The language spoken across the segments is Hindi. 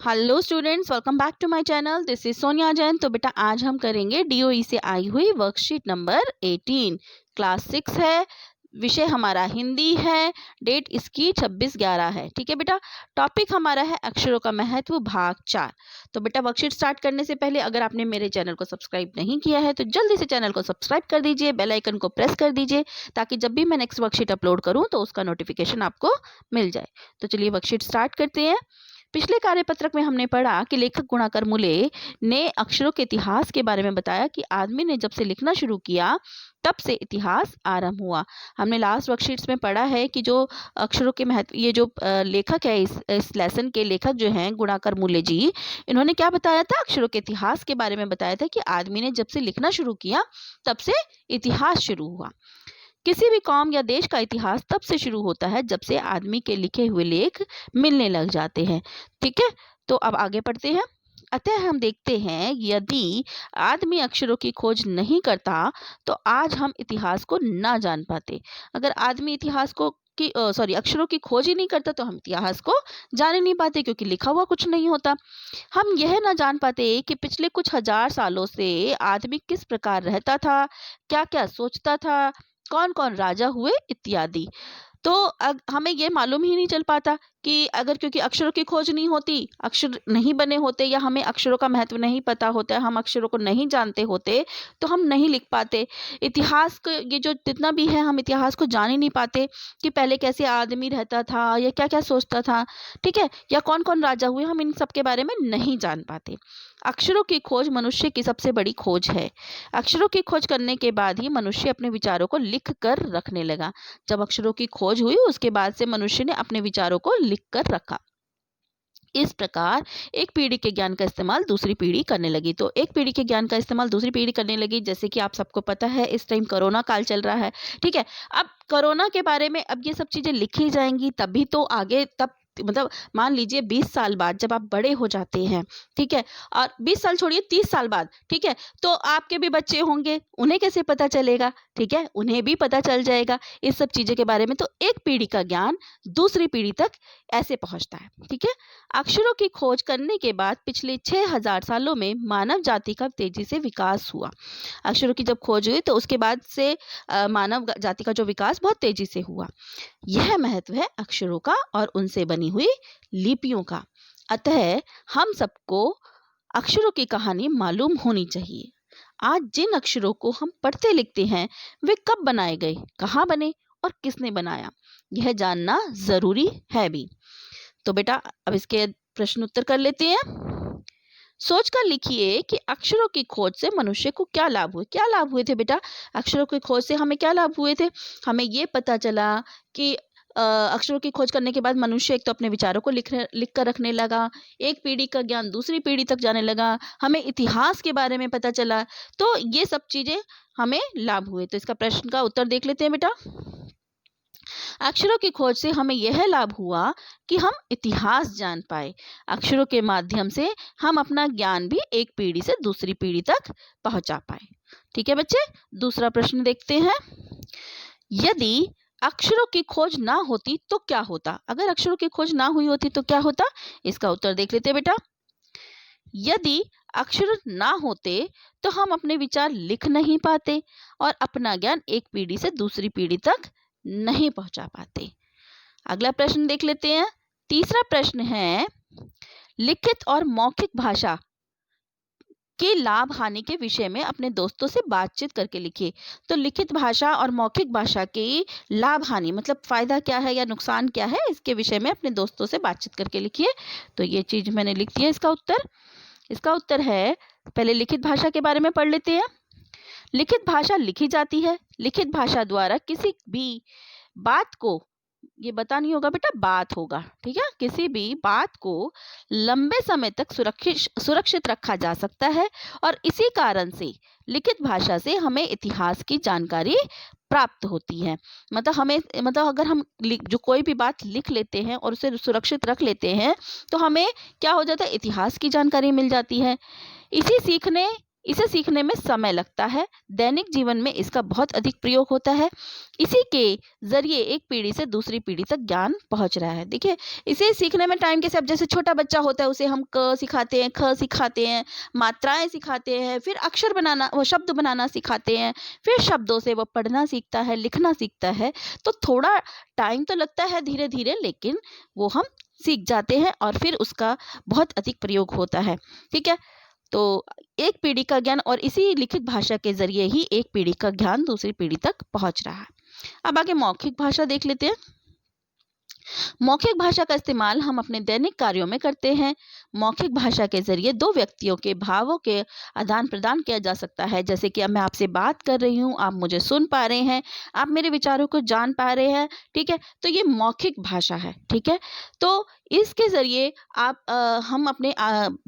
Hello students, welcome back to my channel. This is Sonia Jain. तो बेटा आज हम करेंगे डीओई से आई हुई वर्कशीट नंबर 18। क्लास 6 है, विषय हमारा हिंदी है, डेट इसकी 26/11 है। ठीक है बेटा। टॉपिक हमारा है अक्षरों का महत्व भाग 4। तो बेटा वर्कशीट स्टार्ट करने से पहले अगर आपने मेरे चैनल को सब्सक्राइब नहीं किया है तो जल्दी से चैनल को सब्सक्राइब कर दीजिए, बेल आइकन को प्रेस कर दीजिए ताकि जब भी मैं नेक्स्ट वर्कशीट अपलोड करूं तो उसका नोटिफिकेशन आपको मिल जाए। तो चलिए वर्कशीट स्टार्ट करते हैं। पिछले कार्यपत्रक में हमने पढ़ा कि लेखक गुणाकर मूले ने अक्षरों के इतिहास के बारे में बताया कि आदमी ने जब से लिखना शुरू किया तब से इतिहास आरंभ हुआ। हमने लास्ट वर्कशीट्स में पढ़ा है कि जो अक्षरों के महत्व, ये जो लेखक है, इस लेसन के लेखक जो हैं गुणाकर मूले जी, इन्होंने क्या बताया था? अक्षरों के इतिहास के बारे में बताया था कि आदमी ने जब से लिखना शुरू किया तब से इतिहास शुरू हुआ। किसी भी कौम या देश का इतिहास तब से शुरू होता है जब से आदमी के लिखे हुए लेख मिलने लग जाते हैं। ठीक है, तो अब आगे पढ़ते हैं। अतः हम देखते हैं यदि आदमी अक्षरों की खोज नहीं करता तो आज हम इतिहास को ना जान पाते। अगर आदमी इतिहास को अक्षरों की खोज ही नहीं करता तो हम इतिहास को जान ही नहीं पाते, क्योंकि लिखा हुआ कुछ नहीं होता। हम यह ना जान पाते कि पिछले कुछ हजार सालों से आदमी किस प्रकार रहता था, क्या क्या सोचता था, कौन कौन राजा हुए इत्यादि। तो हमें ये मालूम ही नहीं चल पाता कि अगर, क्योंकि अक्षरों की खोज नहीं होती, अक्षर नहीं बने होते, या हमें अक्षरों का महत्व नहीं पता होता, हम अक्षरों को नहीं जानते होते तो हम नहीं लिख पाते। इतिहास को, ये जो जितना भी है, हम इतिहास को जान ही नहीं पाते कि पहले कैसे आदमी रहता था या क्या क्या सोचता था। ठीक है, या कौन कौन राजा हुए, हम इन सब के बारे में नहीं जान पाते। अक्षरों की खोज मनुष्य की सबसे बड़ी खोज है। अक्षरों की खोज करने के बाद ही मनुष्य अपने विचारों को लिख कर रखने लगा। जब अक्षरों की खोज हुई उसके बाद से मनुष्य ने अपने विचारों को लिख कर रखा। इस प्रकार एक पीढ़ी के ज्ञान का इस्तेमाल दूसरी पीढ़ी करने लगी। तो एक पीढ़ी के ज्ञान का इस्तेमाल दूसरी पीढ़ी करने लगी, जैसे कि आप सबको पता है इस टाइम कोरोना काल चल रहा है। ठीक है, अब कोरोना के बारे में अब ये सब चीजें लिखी जाएंगी तभी तो आगे, तब मतलब मान लीजिए 20 साल बाद जब आप बड़े हो जाते हैं, ठीक है, और 20 साल छोड़िए 30 साल बाद, ठीक है, तो आपके भी बच्चे होंगे, उन्हें कैसे पता चलेगा? ठीक है, उन्हें भी पता चल जाएगा इस सब चीजें के बारे में। तो एक पीढ़ी का ज्ञान दूसरी पीढ़ी तक ऐसे पहुंचता है। ठीक है, अक्षरों की खोज करने के बाद पिछले 6000 सालों में मानव जाति का तेजी से विकास हुआ। अक्षरों की जब खोज हुई तो उसके बाद से मानव जाति का जो विकास बहुत तेजी से हुआ। यह महत्व है अक्षरों का और उनसे बनी हुई लिपियों का। अतः हम सबको अक्षरों की कहानी मालूम होनी चाहिए। आज जिन अक्षरों को हम पढ़ते लिखते हैं वे कब बनाए गए, कहाँ बने और किसने बनाया, यह जानना जरूरी है भी। तो बेटा अब इसके प्रश्न उत्तर कर लेते हैं। सोच कर लिखिए कि अक्षरों की खोज से मनुष्य को क्या लाभ हुए। क्या लाभ हुए थे बेटा? अक्षरों की खोज से हमें क्या लाभ हुए थे? हमें ये पता चला कि अक्षरों की खोज करने के बाद मनुष्य एक तो अपने विचारों को लिख कर रखने लगा, एक पीढ़ी का ज्ञान दूसरी पीढ़ी तक जाने लगा, हमें इतिहास के बारे में पता चला। तो ये सब चीजें हमें लाभ हुए। तो इसका प्रश्न का उत्तर देख लेते हैं बेटा। अक्षरों की खोज से हमें यह लाभ हुआ कि हम इतिहास जान पाए। अक्षरों के माध्यम से हम अपना ज्ञान भी एक पीढ़ी से दूसरी पीढ़ी तक पहुंचा पाए। ठीक है बच्चे, दूसरा प्रश्न देखते हैं। यदि अक्षरों की खोज ना होती तो क्या होता? अगर अक्षरों की खोज ना हुई होती तो क्या होता? इसका उत्तर देख लेते हैं बेटा। यदि अक्षर ना होते तो हम अपने विचार लिख नहीं पाते और अपना ज्ञान एक पीढ़ी से दूसरी पीढ़ी तक नहीं पहुंचा पाते। अगला प्रश्न देख लेते हैं। तीसरा प्रश्न है, लिखित और मौखिक भाषा के लाभ हानि के विषय में अपने दोस्तों से बातचीत करके लिखिए। तो लिखित भाषा और मौखिक भाषा की लाभ हानि मतलब फायदा क्या है या नुकसान क्या है, इसके विषय में अपने दोस्तों से बातचीत करके लिखिए। तो ये चीज मैंने लिख दिया। इसका उत्तर है, पहले लिखित भाषा के बारे में पढ़ लेते हैं। लिखित भाषा लिखी जाती है। लिखित भाषा द्वारा किसी भी बात को, ये बता नहीं होगा बेटा, बात होगा, ठीक है, किसी भी बात को लंबे समय तक सुरक्षित रखा जा सकता है और इसी कारण से लिखित भाषा से हमें इतिहास की जानकारी प्राप्त होती है। मतलब अगर हम जो कोई भी बात लिख लेते हैं और उसे सुरक्षित रख लेते हैं तो हमें क्या हो जाता है? इतिहास की जानकारी मिल जाती है। इसे सीखने में समय लगता है, दैनिक जीवन में इसका बहुत अधिक प्रयोग होता है। इसी के ज़रिए एक पीढ़ी से दूसरी पीढ़ी तक ज्ञान पहुँच रहा है। देखिए, इसे सीखने में टाइम कैसे, अब जैसे छोटा बच्चा होता है उसे हम क सिखाते हैं, ख सिखाते हैं, मात्राएँ सिखाते हैं, फिर अक्षर बनाना, वो शब्द बनाना सिखाते हैं, फिर शब्दों से वो पढ़ना सीखता है, लिखना सीखता है। तो थोड़ा टाइम तो लगता है धीरे-धीरे, लेकिन वो हम सीख जाते हैं और फिर उसका बहुत अधिक प्रयोग होता है। ठीक है? तो एक पीढ़ी का ज्ञान और इसी लिखित भाषा के ज़रिए ही एक पीढ़ी का ज्ञान दूसरी पीढ़ी तक पहुँच रहा है। अब आगे मौखिक भाषा देख लेते हैं। मौखिक भाषा का इस्तेमाल हम अपने दैनिक कार्यों में करते हैं। मौखिक भाषा के ज़रिए दो व्यक्तियों के भावों के आदान-प्रदान किया जा सकता है। जैसे कि अब मैं आपसे बात कर रही हूँ, आप मुझे सुन पा रहे हैं, आप मेरे विचारों को जान पा रहे हैं, ठीक है? तो ये मौखिक भाषा है, ठीक है? तो इसके ज़रिए हम अपने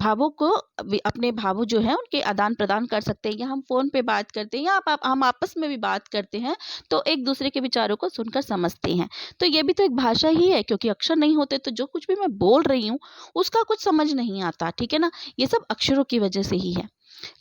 भावों को अपने भावों जो हैं उनके आदान-प्रदान कर सकते हैं, या हम फ़ोन पे बात करते हैं, या हम आपस में भी बात करते हैं, तो एक-दूसरे के विचारों को सुनकर समझते हैं। तो ये भी तो एक भाषा ही है, क्योंकि अक्षर नहीं होते तो जो कुछ भी मैं बोल रही हूँ उसका कुछ समझ नहीं आता, ठीक है ना? ये सब अक्षरों की वजह से ही है।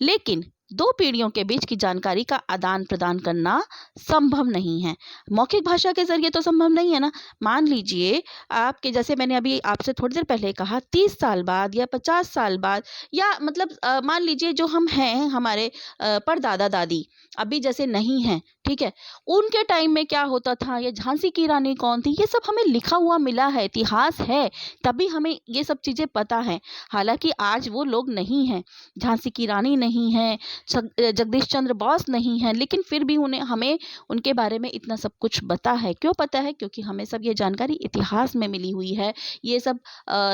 लेकिन दो पीढ़ियों के बीच की जानकारी का आदान प्रदान करना संभव नहीं है। मौखिक भाषा के जरिए तो संभव नहीं है ना। मान लीजिए आपके, जैसे मैंने अभी आपसे थोड़ी देर पहले कहा, 30 साल बाद या 50 साल बाद, या मतलब मान लीजिए जो हम हैं, हमारे परदादा दादी अभी जैसे नहीं हैं, ठीक है? उनके टाइम में क्या होता था, ये झांसी की रानी कौन थी, ये सब हमें लिखा हुआ मिला है, इतिहास है, तभी हमें ये सब चीज़ें पता हैं। हालाँकि आज वो लोग नहीं हैं, झांसी की रानी नहीं है, जगदीश चंद्र बोस नहीं है, लेकिन फिर भी हमें उनके बारे में इतना सब कुछ पता है। क्यों पता है? क्योंकि हमें सब ये जानकारी इतिहास में मिली हुई है, ये सब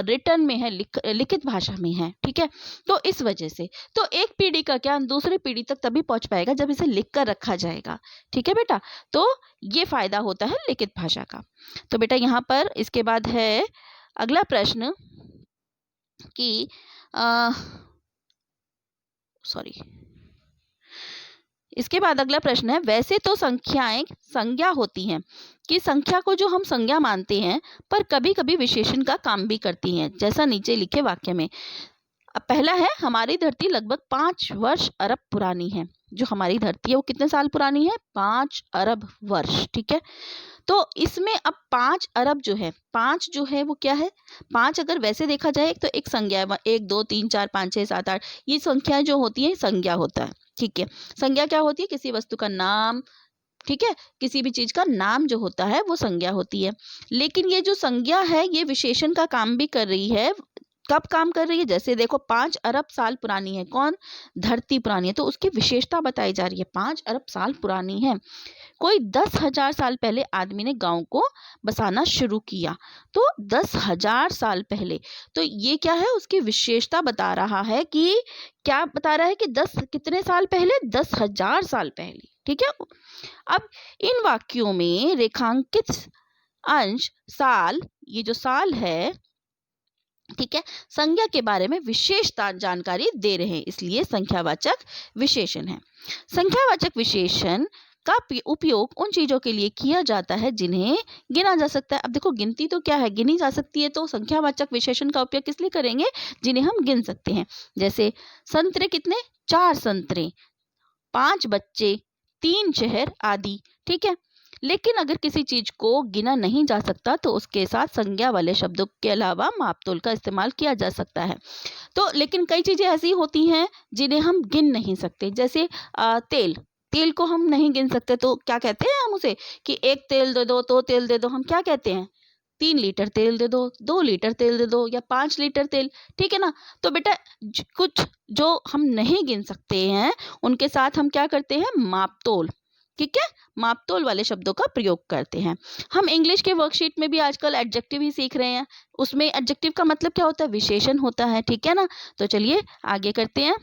रिटन में है, लिखित भाषा में है, ठीक है? तो इस वजह से तो एक पीढ़ी का ज्ञान दूसरी पीढ़ी तक तभी पहुंच पाएगा जब इसे लिख कर रखा जाएगा, ठीक है बेटा? तो ये फायदा होता है लिखित भाषा का। तो बेटा यहाँ पर इसके बाद है अगला प्रश्न कि सॉरी इसके बाद अगला प्रश्न है, वैसे तो संख्याएं संज्ञा होती हैं, कि संख्या को जो हम संज्ञा मानते हैं, पर कभी-कभी विशेषण का काम भी करती हैं, जैसा नीचे लिखे वाक्य में। अब पहला है, हमारी धरती लगभग 5 वर्ष अरब पुरानी है। जो हमारी धरती है वो कितने साल पुरानी है? 5 अरब वर्ष, ठीक है? तो इसमें अब 5 अरब जो है, 5 जो है वो क्या है? 5 अगर वैसे देखा जाए तो एक संज्ञा है, 1 2 3 4 5 6 7 8, ये संख्याएं जो होती हैं संज्ञा होता है, ठीक है? संज्ञा क्या होती है? किसी वस्तु का नाम, ठीक है? किसी भी चीज का नाम जो होता है वो संज्ञा होती है। लेकिन ये जो संज्ञा है ये विशेषण का काम भी कर रही है। कब काम कर रही है? जैसे देखो 5 अरब साल पुरानी है, कौन? धरती पुरानी है, तो उसकी विशेषता बताई जा रही है, 5 अरब साल पुरानी है। कोई 10,000 साल पहले आदमी ने गांव को बसाना शुरू किया, तो 10,000 साल पहले, तो ये क्या है? उसकी विशेषता बता रहा है कि क्या बता रहा है कि 10 कितने साल पहले? 10,000 साल पहले, ठीक है? अब इन वाक्यों में रेखांकित अंश साल, ये जो साल है, ठीक है, संज्ञा के बारे में विशेषता जानकारी दे रहे हैं, इसलिए संख्यावाचक विशेषण है। संख्यावाचक विशेषण का उपयोग उन चीजों के लिए किया जाता है जिन्हें गिना जा सकता है। अब देखो गिनती तो क्या है? गिनी जा सकती है, तो संख्यावाचक विशेषण का उपयोग किस लिए करेंगे? जिन्हें हम गिन सकते हैं। जैसे संतरे कितने? 4 संतरे, 5 बच्चे, 3 शहर आदि, ठीक है? लेकिन अगर किसी चीज को गिना नहीं जा सकता तो उसके साथ संज्ञा वाले शब्दों के अलावा मापतोल का इस्तेमाल किया जा सकता है। तो लेकिन कई चीजें ऐसी होती हैं जिन्हें हम गिन नहीं सकते, जैसे तेल, तेल को हम नहीं गिन सकते, तो क्या कहते हैं हम उसे? कि 1 तेल दे दो, 2 तेल दे दो, हम क्या कहते हैं? 3 लीटर तेल दे दो, 2 लीटर तेल दे दो, या 5 लीटर तेल, ठीक है ना? तो बेटा कुछ जो हम नहीं गिन सकते हैं उनके साथ हम क्या करते हैं? मापतोल, ठीक है, मापतोल वाले शब्दों का प्रयोग करते हैं। हम इंग्लिश के वर्कशीट में भी आजकल एडजेक्टिव ही सीख रहे हैं, उसमें एडजेक्टिव का मतलब क्या होता है? विशेषण होता है, ठीक है ना? तो चलिए आगे करते हैं।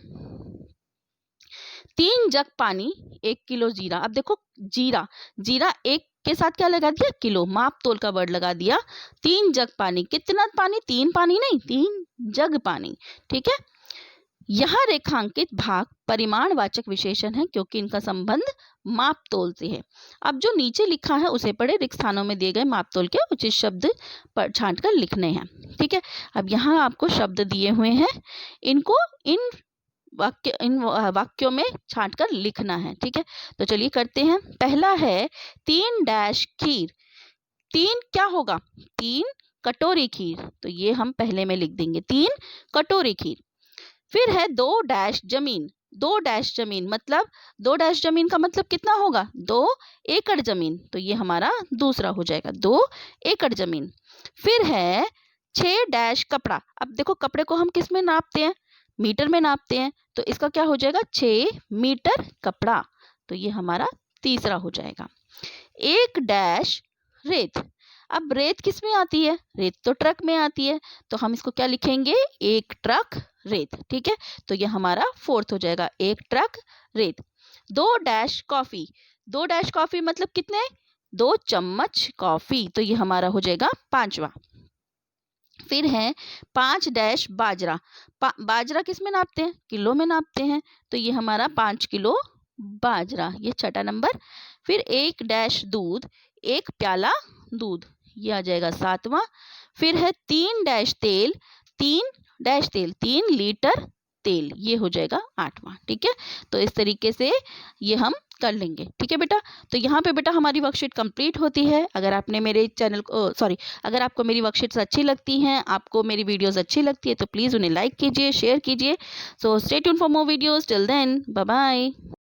3 जग पानी 1 किलो जीरा। अब देखो जीरा, जीरा एक के साथ क्या लगा दिया? किलो, माप तोल का वर्ड लगा दिया। 3 जग पानी, कितना पानी? 3 पानी नहीं, 3 जग पानी, ठीक है? यहाँ रेखांकित भाग परिमाणवाचक विशेषण है क्योंकि इनका संबंध मापतोल से है। अब जो नीचे लिखा है उसे पढ़े, रिक्त स्थानों में दिए गए मापतोल के उचित शब्द पर छांट कर लिखने हैं, ठीक है? अब यहाँ आपको शब्द दिए हुए हैं, इनको इन इन वाक्यों में छांट कर लिखना है। ठीक है, तो चलिए करते हैं। पहला है 3 डैश खीर। 3 क्या होगा? 3 कटोरी खीर, तो ये हम पहले में लिख देंगे 3 कटोरी खीर। फिर है 2 डैश जमीन। 2 डैश जमीन मतलब 2 डैश जमीन का मतलब कितना होगा? 2 एकड़ जमीन, तो ये हमारा दूसरा हो जाएगा 2 एकड़ जमीन। फिर है 6 डैश कपड़ा। अब देखो कपड़े को हम किस में नापते हैं? मीटर में नापते हैं, तो इसका क्या हो जाएगा? 6 मीटर कपड़ा, तो ये हमारा तीसरा हो जाएगा। 1 डैश रेत। अब रेत किस में आती है? रेत तो ट्रक में आती है, तो हम इसको क्या लिखेंगे? 1 ट्रक रेत। ठीक है, तो ये हमारा फोर्थ हो जाएगा 1 ट्रक रेत। 2 डैश कॉफी। 2 डैश कॉफी मतलब कितने? 2 चम्मच कॉफी, तो ये हमारा हो जाएगा पांचवा। फिर है 5 डैश बाजरा। बाजरा किस में नापते हैं? किलो में नापते हैं, तो ये हमारा 5 किलो बाजरा, ये छठा नंबर। फिर 1 डैश दूध। 1 प्याला दूध, ये आ जाएगा 7वां। फिर है 3 डैश तेल। 3 डैश तेल 3 लीटर तेल, ये हो जाएगा 8वां। ठीक है, तो इस तरीके से ये हम कर लेंगे। ठीक है बेटा, तो यहाँ पे बेटा हमारी वर्कशीट कंप्लीट होती है। अगर आपने मेरे चैनल को अगर आपको मेरी वर्कशीट्स अच्छी लगती हैं, आपको मेरी वीडियोस अच्छी लगती है, तो प्लीज़ उन्हें लाइक कीजिए, शेयर कीजिए। So stay tuned for more videos. Till then, bye bye.